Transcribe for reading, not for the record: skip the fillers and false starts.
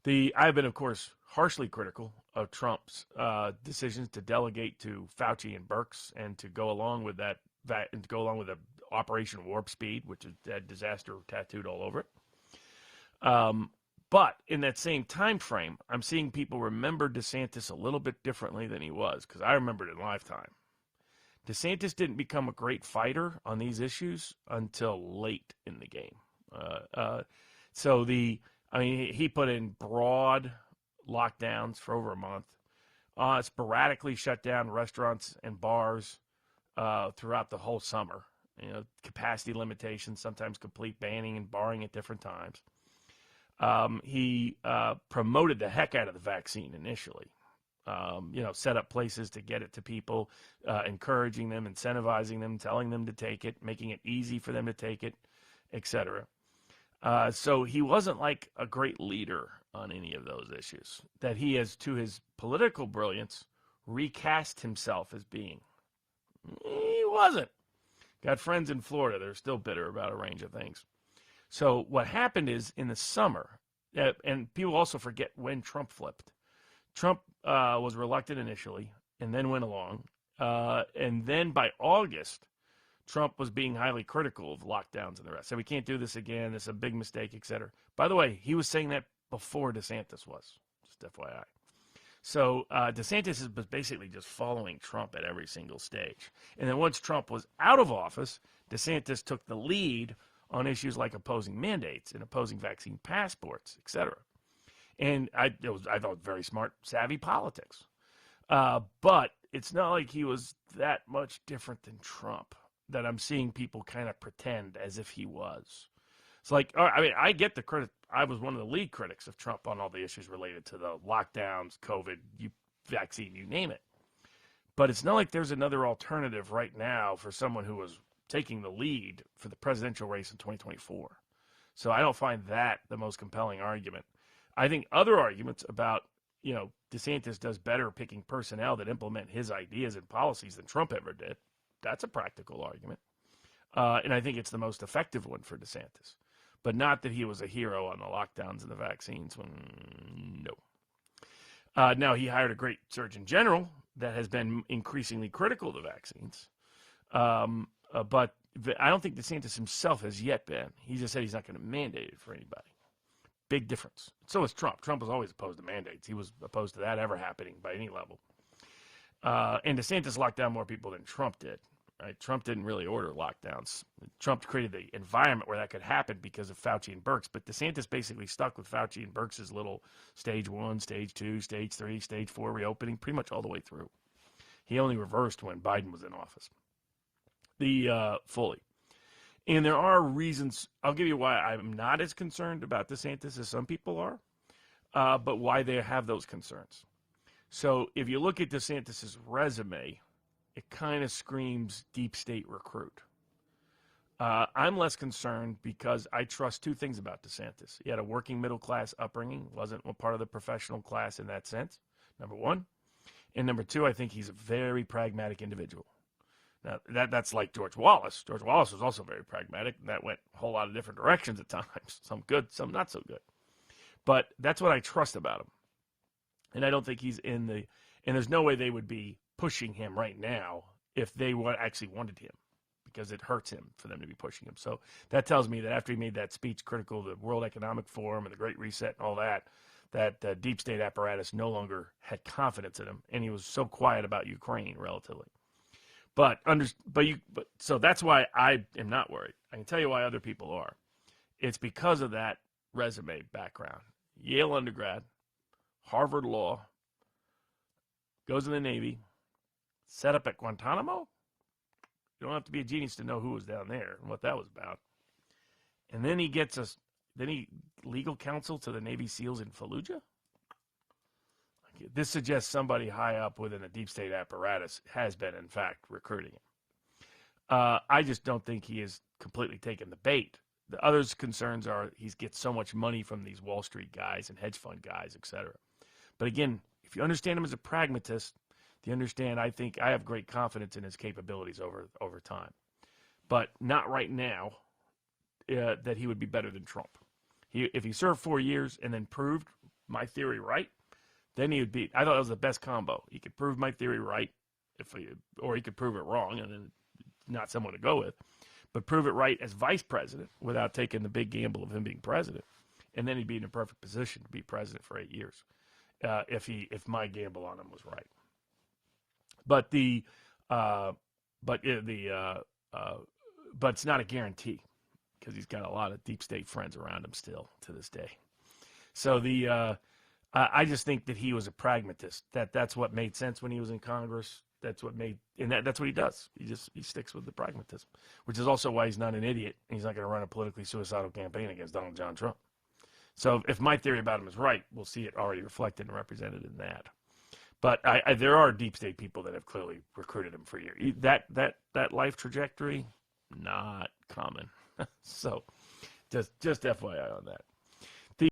I've been, of course, harshly critical of Trump's decisions to delegate to Fauci and Birx and to go along with that and to go along with the Operation Warp Speed, which is that disaster tattooed all over it. But in that same time frame, I'm seeing people remember DeSantis a little bit differently than he was, because I remembered it in lifetime. DeSantis didn't become a great fighter on these issues until late in the game. He put in broad lockdowns for over a month, sporadically shut down restaurants and bars throughout the whole summer. Capacity limitations, sometimes complete banning and barring at different times. He promoted the heck out of the vaccine initially. Set up places to get it to people, encouraging them, incentivizing them, telling them to take it, making it easy for them to take it, etc. So he wasn't like a great leader on any of those issues that he has, to his political brilliance, recast himself as being. He wasn't. Got friends in Florida. They're still bitter about a range of things. So what happened is in the summer, and people also forget when Trump flipped. Trump was reluctant initially and then went along. And then by August, Trump was being highly critical of lockdowns and the rest. So we can't do this again. This is a big mistake, et cetera. By the way, he was saying that before DeSantis was, just FYI. So DeSantis was basically just following Trump at every single stage. And then once Trump was out of office, DeSantis took the lead on issues like opposing mandates and opposing vaccine passports, et cetera. And I thought very smart, savvy politics. But it's not like he was that much different than Trump that I'm seeing people kind of pretend as if he was. It's like, I get the credit. I was one of the lead critics of Trump on all the issues related to the lockdowns, COVID, vaccine, you name it. But it's not like there's another alternative right now for someone who was taking the lead for the presidential race in 2024. So I don't find that the most compelling argument. I think other arguments about, DeSantis does better picking personnel that implement his ideas and policies than Trump ever did. That's a practical argument. And I think it's the most effective one for DeSantis. But not that he was a hero on the lockdowns and the vaccines. No. Now, he hired a great Surgeon General that has been increasingly critical of the vaccines. But I don't think DeSantis himself has yet been. He just said he's not going to mandate it for anybody. Big difference. So is Trump. Trump was always opposed to mandates. He was opposed to that ever happening by any level. And DeSantis locked down more people than Trump did. Right? Trump didn't really order lockdowns. Trump created the environment where that could happen because of Fauci and Birx. But DeSantis basically stuck with Fauci and Birx's little stage 1, stage 2, stage 3, stage 4 reopening pretty much all the way through. He only reversed when Biden was in office. Fully. And there are reasons. I'll give you why I'm not as concerned about DeSantis as some people are, but why they have those concerns. So if you look at DeSantis' resume, it kind of screams deep state recruit. I'm less concerned because I trust two things about DeSantis. He had a working middle class upbringing, wasn't a part of the professional class in that sense, number one. And number two, I think he's a very pragmatic individual. Now, that's like George Wallace. George Wallace was also very pragmatic, and that went a whole lot of different directions at times. Some good, some not so good. But that's what I trust about him. And I don't think he's in the – and there's no way they would be pushing him right now if they actually wanted him, because it hurts him for them to be pushing him. So that tells me that after he made that speech critical of the World Economic Forum and the Great Reset and all that, that deep state apparatus no longer had confidence in him, and he was so quiet about Ukraine relatively. So that's why I am not worried. I can tell you why other people are. It's because of that resume background. Yale undergrad, Harvard Law, goes in the Navy, set up at Guantanamo. You don't have to be a genius to know who was down there and what that was about. And then he legal counsel to the Navy SEALs in Fallujah. This suggests somebody high up within the deep state apparatus has been, in fact, recruiting him. I just don't think he has completely taken the bait. The others' concerns are he gets so much money from these Wall Street guys and hedge fund guys, et cetera. But again, if you understand him as a pragmatist, you understand I think I have great confidence in his capabilities over time. But not right now that he would be better than Trump. If he served 4 years and then proved my theory right, then he would beat. I thought it was the best combo. He could prove my theory right, or he could prove it wrong, and then not someone to go with, but prove it right as vice president without taking the big gamble of him being president, and then he'd be in a perfect position to be president for 8 years, if my gamble on him was right. But but it's not a guarantee because he's got a lot of deep state friends around him still to this day. So I just think that he was a pragmatist. That's what made sense when he was in Congress. That's what that's what he does. He sticks with the pragmatism, which is also why he's not an idiot. He's not going to run a politically suicidal campaign against Donald John Trump. So if my theory about him is right, we'll see it already reflected and represented in that. But there are deep state people that have clearly recruited him for years. That life trajectory, not common. So just FYI on that.